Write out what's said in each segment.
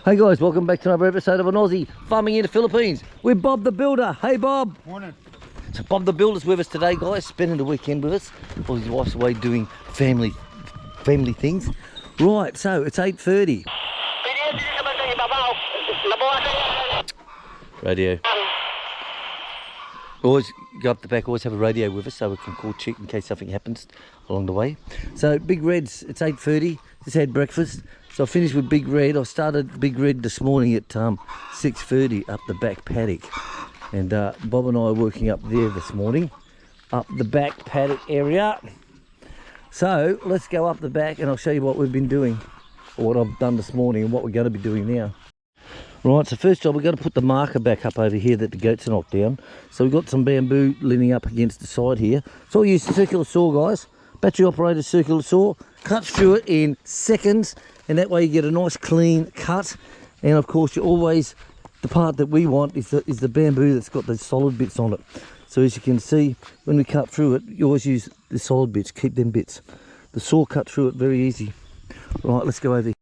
Hey guys, welcome back to another episode of an Aussie farming in the Philippines with Bob the Builder. Hey Bob. Morning. So Bob the Builder's with us today, guys, spending the weekend with us while his wife's away doing family things. Right, so it's 8:30. Radio. Always go up the back, always have a radio with us so we can call check in case something happens along the way. So Big Red's, it's 8:30, just had breakfast. So I finished with Big Red. I started Big Red this morning at 6:30 up the back paddock. And Bob and I are working up there this morning, up the back paddock area. So let's go up the back and I'll show you what we've been doing, or what I've done this morning and what we're going to be doing now. Right, so first job, we're going to put the marker back up over here that the goats are knocked down. So we've got some bamboo leaning up against the side here. So we use the circular saw, guys, battery operated circular saw, cuts through it in seconds, and that way you get a nice clean cut. And of course, you always, the part that we want is the bamboo that's got the solid bits on it. So as you can see, when we cut through it, you always use the solid bits, keep them bits. The saw cut through it very easy. Right, let's go over here.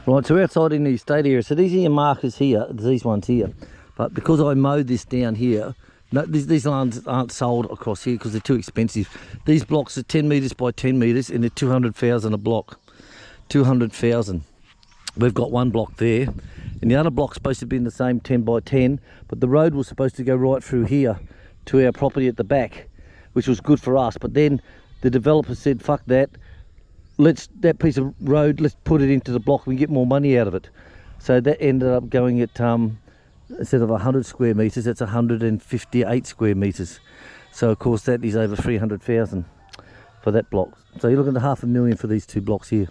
Right, so we're outside in the estate area. So these are your markers here, these ones here. But because I mowed this down here, no, these lines aren't sold across here because they're too expensive. These blocks are 10 metres by 10 metres and they're 200,000 a block. 200,000. We've got one block there. And the other block's supposed to be in the same 10 by 10. But the road was supposed to go right through here to our property at the back, which was good for us. But then the developer said, fuck that. That piece of road, let's put it into the block and we get more money out of it. So that ended up going at, instead of 100 square metres, that's 158 square metres. So of course that is over 300,000 for that block. So you're looking at $500,000 for these two blocks here.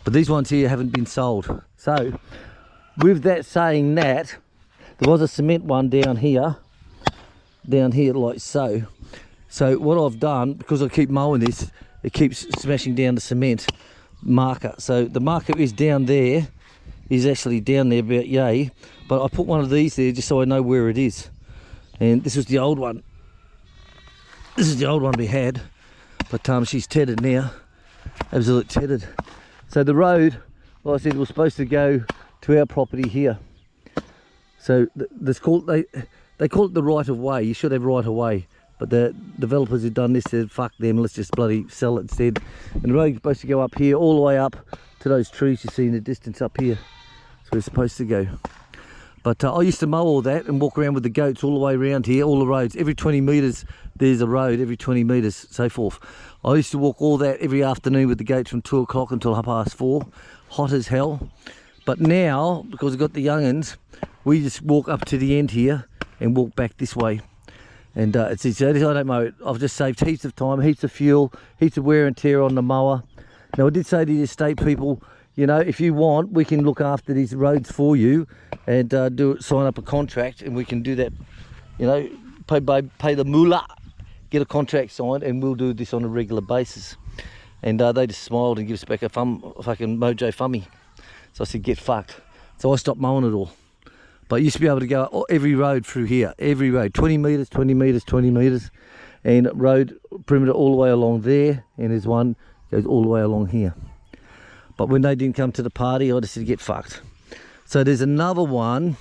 But these ones here haven't been sold. So with that saying that, there was a cement one down here like so. So what I've done, because I keep mowing this, it keeps smashing down the cement marker. So the marker is down there, is actually down there about yay. But I put one of these there just so I know where it is. And this was the old one. This is the old one we had. But she's tethered now. Absolutely tethered. So the road, like I said, was supposed to go to our property here. So they call it the right of way. You should have right of way. But the developers who've done this said, fuck them, let's just bloody sell it instead. And the road's supposed to go up here, all the way up to those trees you see in the distance up here. So it's supposed to go. But I used to mow all that and walk around with the goats all the way around here, all the roads. Every 20 metres there's a road, every 20 metres, so forth. I used to walk all that every afternoon with the goats from 2 o'clock until 4:30, hot as hell. But now, because we've got the young'uns, we just walk up to the end here and walk back this way. And it's easy. I don't mow it. I've just saved heaps of time, heaps of fuel, heaps of wear and tear on the mower. Now I did say to the estate people, you know, if you want, we can look after these roads for you and sign up a contract, and we can do that, you know, pay the moolah, get a contract signed, and we'll do this on a regular basis. And they just smiled and gave us back a fucking mojo fummy. So I said, get fucked. So I stopped mowing it all. But you used to be able to go every road through here, every road, 20 metres, 20 metres, 20 metres, and road perimeter all the way along there, and there's one goes all the way along here. But when they didn't come to the party, I just said, get fucked. So there's another one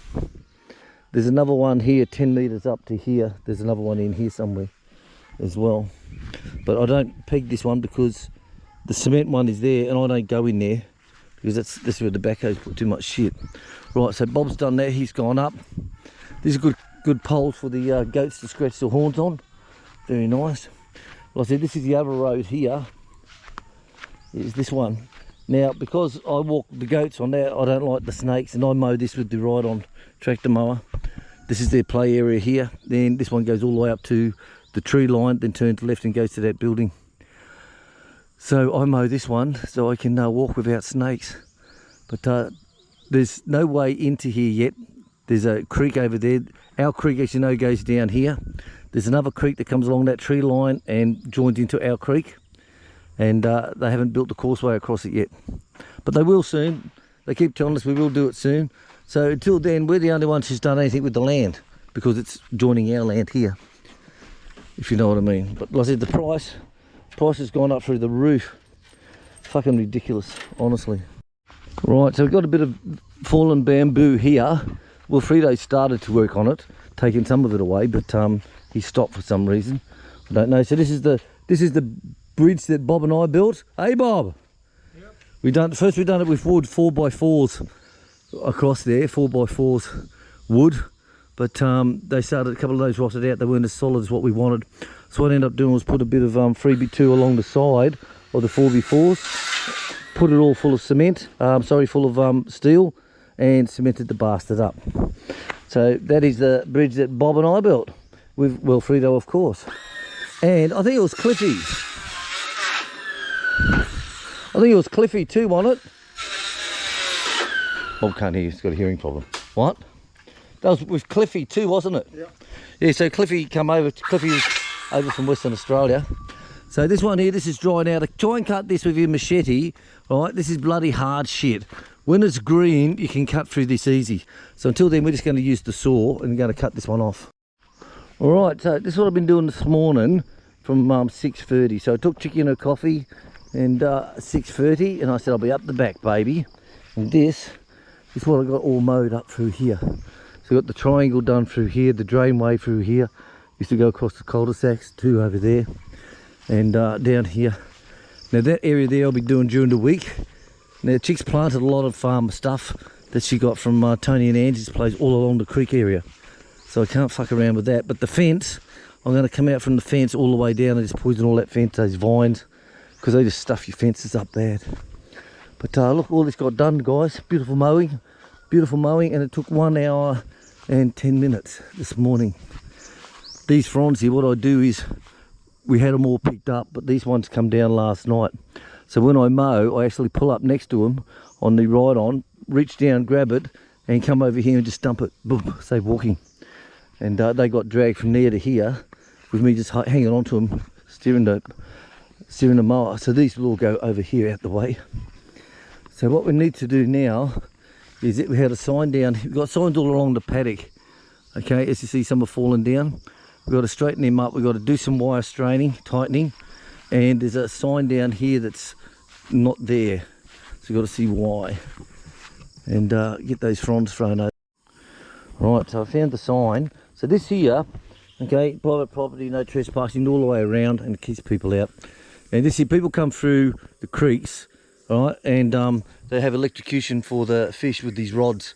here, 10 metres up to here. There's another one in here somewhere as well. But I don't peg this one because the cement one is there, and I don't go in there because that's where the backhoes put too much shit. Right, so Bob's done that, he's gone up. These are good poles for the goats to scratch their horns on. Very nice. Like I said, this is the other road here. Is this one. Now, because I walk the goats on that, I don't like the snakes, and I mow this with the ride-on tractor mower. This is their play area here. Then this one goes all the way up to the tree line, then turns left and goes to that building. So I mow this one so I can walk without snakes. But there's no way into here yet. There's a creek over there. Our creek, as you know, goes down here. There's another creek that comes along that tree line and joins into our creek. And they haven't built the causeway across it yet. But they will soon. They keep telling us we will do it soon. So until then, we're the only ones who's done anything with the land, because it's joining our land here, if you know what I mean. But like I said, the price has gone up through the roof. Fucking ridiculous, honestly. Right, so we've got a bit of fallen bamboo here. Wilfredo started to work on it, taking some of it away, but he stopped for some reason. I don't know. So this is the bridge that Bob and I built. Hey Bob. Yep. We've done it with wood, 4x4s across there, 4x4s wood. But they started, a couple of those rotted out. They weren't as solid as what we wanted. So what I ended up doing was put a bit of 3x2 along the side of the 4x4s. Put it all full of cement, full of steel, and cemented the bastard up. So that is the bridge that Bob and I built, with Wilfredo, of course. And I think it was Cliffy. I think it was Cliffy too, wasn't it? Bob can't hear, he's got a hearing problem. What? That was with Cliffy too, wasn't it? Yeah. Yeah, so Cliffy came over, Cliffy was over from Western Australia. So this one here, this is drying out. Try and cut this with your machete, right? This is bloody hard shit. When it's green, you can cut through this easy. So until then, we're just going to use the saw and going to cut this one off. All right, so this is what I've been doing this morning from 6:30. So I took Chicky and her coffee and 6:30, and I said, I'll be up the back, baby. And this is what I got all mowed up through here. So I got the triangle done through here, the drainway through here. Used to go across the cul-de-sacs, 2 over there. And down here. Now that area there I'll be doing during the week. Now Chick's planted a lot of farm stuff that she got from Tony and Angie's place all along the creek area. So I can't fuck around with that. But the fence, I'm going to come out from the fence all the way down and just poison all that fence, those vines, because they just stuff your fences up bad. But look, all this got done, guys. Beautiful mowing, and it took 1 hour and 10 minutes this morning. These fronds here, what I do is, we had them all picked up, but these ones come down last night. So when I mow, I actually pull up next to them on the ride on, reach down, grab it, and come over here and just dump it. Boom, save walking. And they got dragged from there to here, with me just hanging on to them, steering the mower. So these will all go over here out the way. So what we need to do now is that we had a sign down. We've got signs all along the paddock. Okay, as you see, some are falling down. We've got to straighten them up. We've got to do some wire straining, tightening, and there's a sign down here that's not there. So we've got to see why and get those fronds thrown over. Right, so I found the sign. So this here, okay, private property, no trespassing, all the way around, and it keeps people out. And this here, people come through the creeks, right, and they have electrocution for the fish with these rods,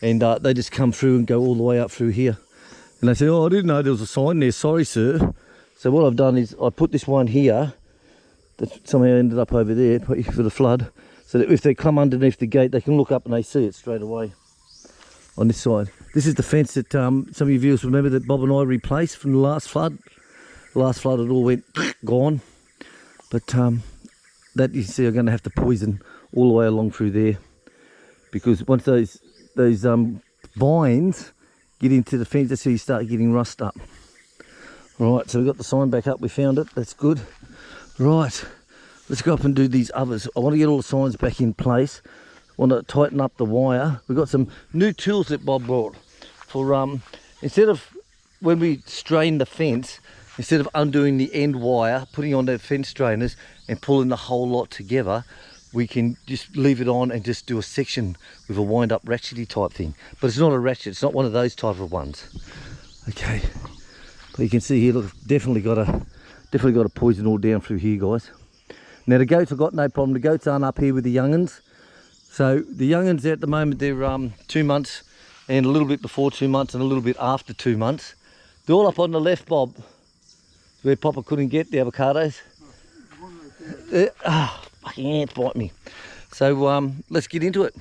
and they just come through and go all the way up through here. And they say, oh, I didn't know there was a sign there, sorry sir. So what I've done is I put this one here, that somehow ended up over there for the flood, so that if they come underneath the gate, they can look up and they see it straight away on this side. This is the fence that some of you viewers remember that Bob and I replaced from the last flood. The last flood it all went gone. But that you see, I'm going to have to poison all the way along through there, because once those vines get into the fence, that's how you start getting rust up. Right, so we've got the sign back up, we found it, that's good. Right, let's go up and do these others. I want to get all the signs back in place. I want to tighten up the wire. We've got some new tools that Bob brought for, instead of, when we strain the fence, instead of undoing the end wire, putting on the fence strainers and pulling the whole lot together, we can just leave it on and just do a section with a wind-up ratchety type thing. But it's not a ratchet, it's not one of those type of ones. Okay, but you can see here, look, definitely got to poison all down through here, guys. Now the goats have got no problem. The goats aren't up here with the young'uns. So the young'uns at the moment, they're 2 months and a little bit before 2 months and a little bit after 2 months. They're all up on the left, Bob, where Papa couldn't get the avocados. Fucking ants bite me. So let's get into it.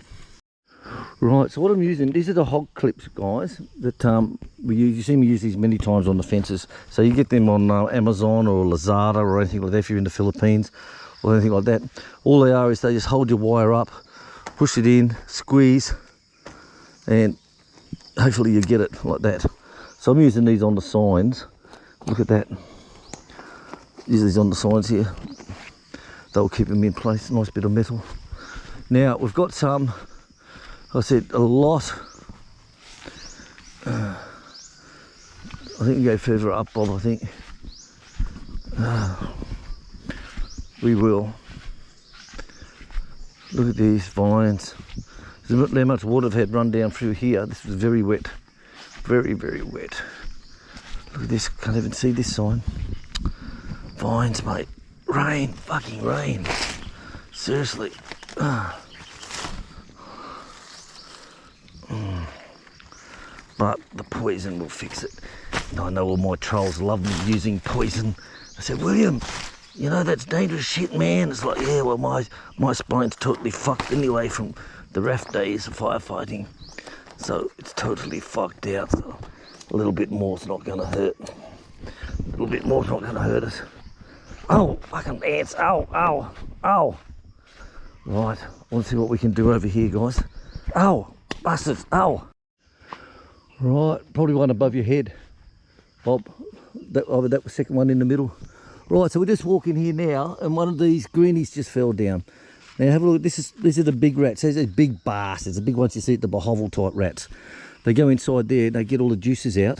Right, so what I'm using, these are the hog clips, guys, that we use. You see me use these many times on the fences. So you get them on Amazon or Lazada or anything like that if you're in the Philippines or anything like that. All they are is they just hold your wire up, push it in, squeeze, and hopefully you get it like that. So I'm using these on the signs. Look at that. Use these on the signs here. They'll keep them in place. Nice bit of metal. Now we've got some, I said a lot. I think we go further up, Bob, I think. We will. Look at these vines. There's not that much water I've had run down through here. This was very wet. Very, very wet. Look at this. Can't even see this sign. Vines, mate. Rain. Fucking rain. Seriously. But the poison will fix it. I know all my trolls love me using poison. I said, William, you know that's dangerous shit, man. It's like, yeah, well, my spine's totally fucked anyway from the RAF days of firefighting. So it's totally fucked out. So a little bit more is not going to hurt. A little bit more is not going to hurt us. Oh, fucking ants. Ow, ow, ow. Right, I want to see what we can do over here, guys. Ow, bastards, ow. Right, probably one above your head, Bob. That was second one in the middle. Right, so we're just walking here now, and one of these greenies just fell down. Now have a look. These are the big rats. These are big bastards, the big ones you see at the Bohovel type rats. They go inside there, they get all the juices out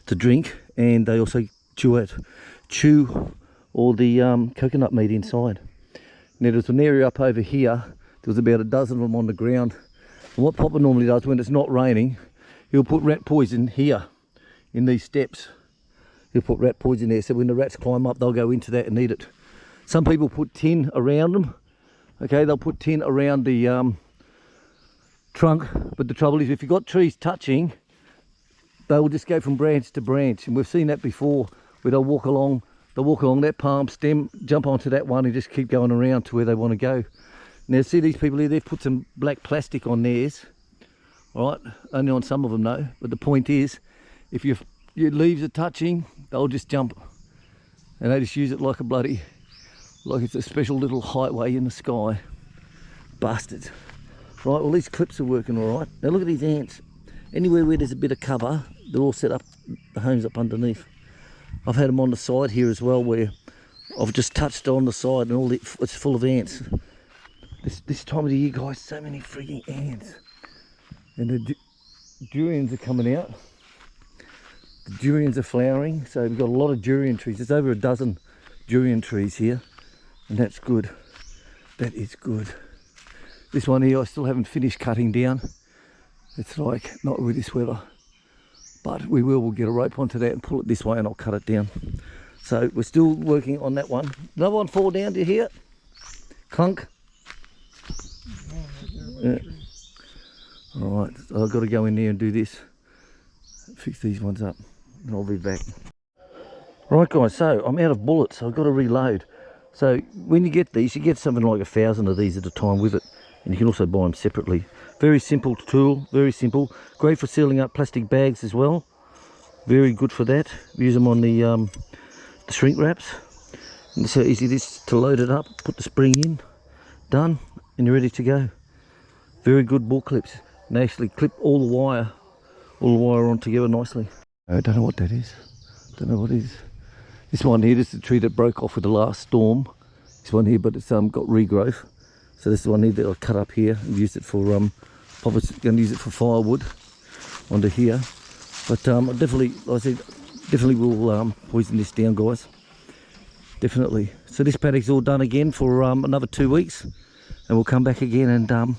to drink, and they also chew all the coconut meat inside. Now there's an area up over here. There was about a dozen of them on the ground. And what Papa normally does when it's not raining, he'll put rat poison here in these steps. He'll put rat poison there, so when the rats climb up, they'll go into that and eat it. Some people put tin around them. Okay, they'll put tin around the trunk, but the trouble is if you've got trees touching, they will just go from branch to branch, and we've seen that before, where they'll walk along that palm stem, jump onto that one and just keep going around to where they want to go. Now see these people here, they've put some black plastic on theirs. Right, only on some of them though, but the point is, if your leaves are touching, they'll just jump, and they just use it like like it's a special little highway in the sky. Bastards. Right, well these clips are working all right. Now look at these ants. Anywhere where there's a bit of cover, they're all set up, the home's up underneath. I've had them on the side here as well, where I've just touched on the side and it's full of ants. This time of the year, guys, so many freaking ants. And the durians are coming out. The durians are flowering, so we've got a lot of durian trees. There's over a dozen durian trees here, and that's good. That is good. This one here I still haven't finished cutting down. It's like not with this weather, but we'll get a rope onto that and pull it this way, and I'll cut it down. So we're still working on that one. Another one fall down, do you hear it? Clunk. Yeah. Alright, so I've got to go in there and do this, fix these ones up, and I'll be back. Right guys, so I'm out of bullets, so I've got to reload. So when you get these, you get something like 1,000 of these at a time with it, and you can also buy them separately. Very simple tool, very simple. Great for sealing up plastic bags as well. Very good for that. Use them on the shrink wraps. And it's so easy this to load it up, put the spring in, done, and you're ready to go. Very good bull clips. And they actually clip all the wire on together nicely. I don't know what that is. Don't know what it is. This one here, this is the tree that broke off with the last storm. This one here, but it's got regrowth. So this is the one here that I cut up here and used it for probably going to use it for firewood onto here. But definitely, like I said, definitely will poison this down, guys. Definitely. So this paddock's all done again for another 2 weeks, and we'll come back again, and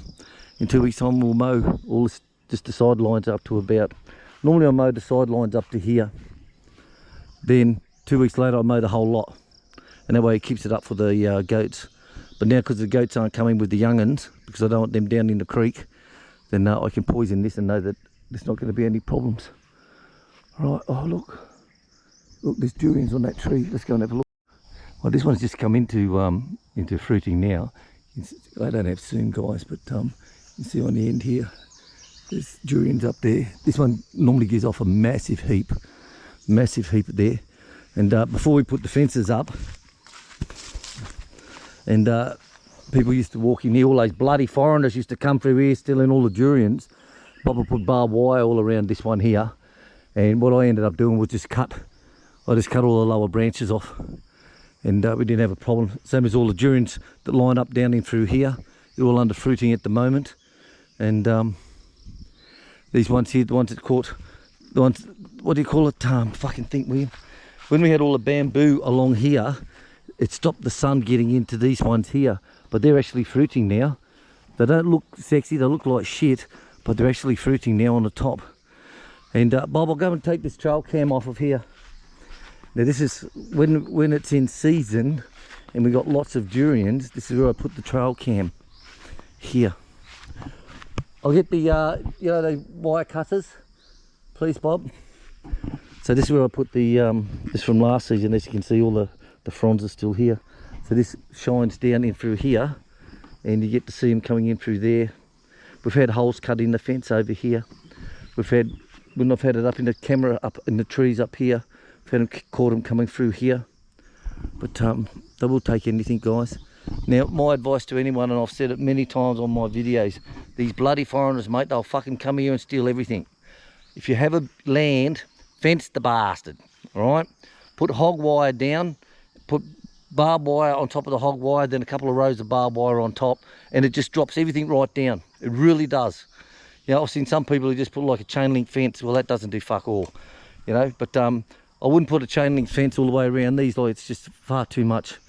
in 2 weeks time we'll mow all this, just the sidelines up to about, normally I mow the sidelines up to here, then 2 weeks later I mow the whole lot, and that way it keeps it up for the goats. But now because the goats aren't coming with the young'uns, because I don't want them down in the creek, then I can poison this and know that there's not going to be any problems. Right, oh look, there's durians on that tree. Let's go and have a look. Well, this one's just come into fruiting now. I don't have soon, guys, but you can see on the end here, there's durians up there. This one normally gives off a massive heap there. And before we put the fences up, and people used to walk in here, all those bloody foreigners used to come through here stealing all the durians. Papa put barbed wire all around this one here, and what I ended up doing was I just cut all the lower branches off, and we didn't have a problem. Same as all the durians that line up down in through here, they're all under fruiting at the moment. And these ones here, the ones that caught, the ones, what do you call it, fucking think, William, when we had all the bamboo along here, it stopped the sun getting into these ones here, but they're actually fruiting now. They don't look sexy, they look like shit, but they're actually fruiting now on the top. And Bob, I'll go and take this trail cam off of here. Now this is when it's in season and we got lots of durians, this is where I put the trail cam here. I'll get the you know, the wire cutters, please Bob. So this is where I put the this from last season. As you can see, all the fronds are still here. So this shines down in through here and you get to see them coming in through there. We've had holes cut in the fence over here. We've had, when I've had it up in the camera, up in the trees up here, caught them coming through here. But they will take anything, guys. Now my advice to anyone, and I've said it many times on my videos, these bloody foreigners, mate, they'll fucking come here and steal everything. If you have a land, fence the bastard, all right? Put hog wire down, put barbed wire on top of the hog wire, then a couple of rows of barbed wire on top, and it just drops everything right down. It really does. You know, I've seen some people who just put like a chain link fence. Well, that doesn't do fuck all, you know. But I wouldn't put a chain link fence all the way around these. Like, it's just far too much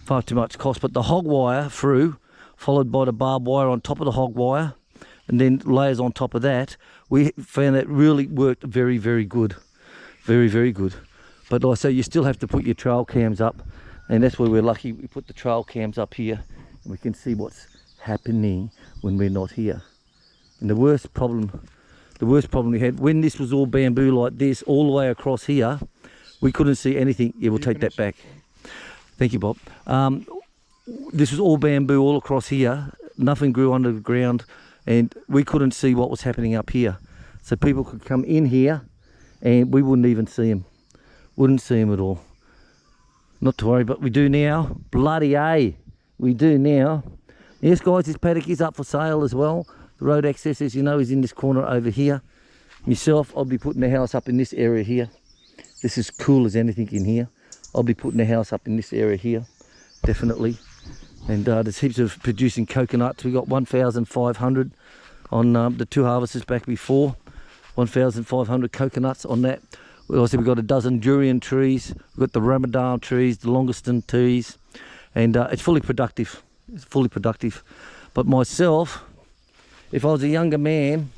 cost. But the hog wire through, followed by the barbed wire on top of the hog wire, and then layers on top of that, we found that really worked very, very good. Very, very good. But like I say, you still have to put your trail cams up, and that's where we're lucky. We put the trail cams up here and we can see what's happening when we're not here. And the worst problem we had, when this was all bamboo like this all the way across here, we couldn't see anything. Yeah, we'll take that back. Thank you, Bob. This was all bamboo all across here. Nothing grew under the ground and we couldn't see what was happening up here. So people could come in here and we wouldn't even see them. Wouldn't see them at all. Not to worry, but we do now. Bloody A, we do now. Yes, guys, this paddock is up for sale as well. The road access, as you know, is in this corner over here. Myself, I'll be putting the house up in this area here. This is cool as anything in here. I'll be putting the house up in this area here, definitely. And there's heaps of producing coconuts. We got 1,500 on the two harvests back before. 1,500 coconuts on that. Also, we've got a dozen durian trees. We've got the Ramadan trees, the Longustan trees, and it's fully productive. It's fully productive. But myself, if I was a younger man,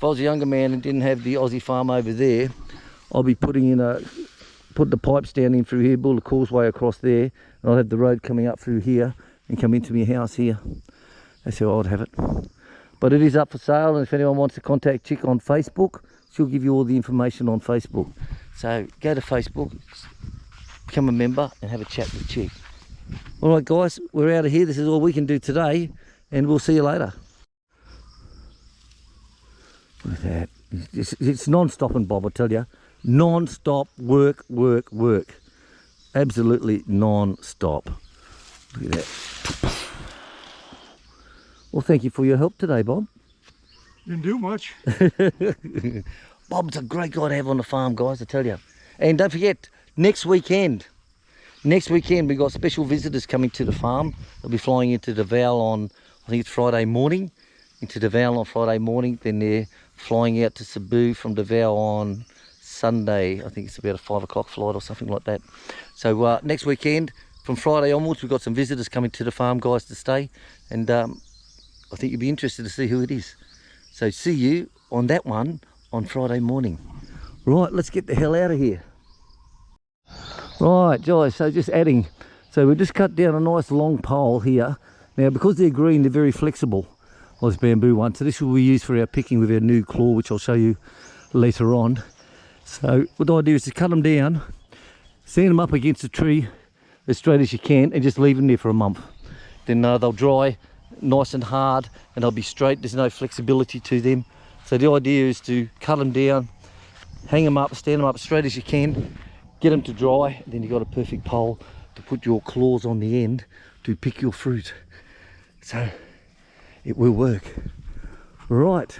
and didn't have the Aussie farm over there, I'll be put the pipes down in through here, build a causeway across there, and I'll have the road coming up through here and come into my house here. That's how I'd have it. But it is up for sale, and if anyone wants to contact Chick on Facebook, she'll give you all the information on Facebook. So go to Facebook, become a member, and have a chat with Chick. All right, guys, we're out of here. This is all we can do today, and we'll see you later. Look at that. It's non-stopping, Bob, I tell you. Non-stop work, work, work. Absolutely non-stop. Look at that. Well, thank you for your help today, Bob. Didn't do much. Bob's a great guy to have on the farm, guys, I tell you. And don't forget, next weekend we got special visitors coming to the farm. They'll be flying into Davao on, I think it's Friday morning. Into Davao on Friday morning. Then they're flying out to Cebu from Davao on Sunday. I think it's about a 5 o'clock flight or something like that. So next weekend, from Friday onwards, we've got some visitors coming to the farm, guys, to stay. And I think you'll be interested to see who it is. So see you on that one on Friday morning. Right, let's get the hell out of here. Right, guys, so just adding. So we just cut down a nice long pole here. Now, because they're green, they're very flexible. Well, this bamboo one. So this will be used for our picking with our new claw, which I'll show you later on. So what the idea is to cut them down, stand them up against a tree as straight as you can, and just leave them there for a month. Then they'll dry nice and hard, and they'll be straight. There's no flexibility to them. So the idea is to cut them down, hang them up, stand them up straight as you can, get them to dry, and then you've got a perfect pole to put your claws on the end to pick your fruit. So it will work. Right.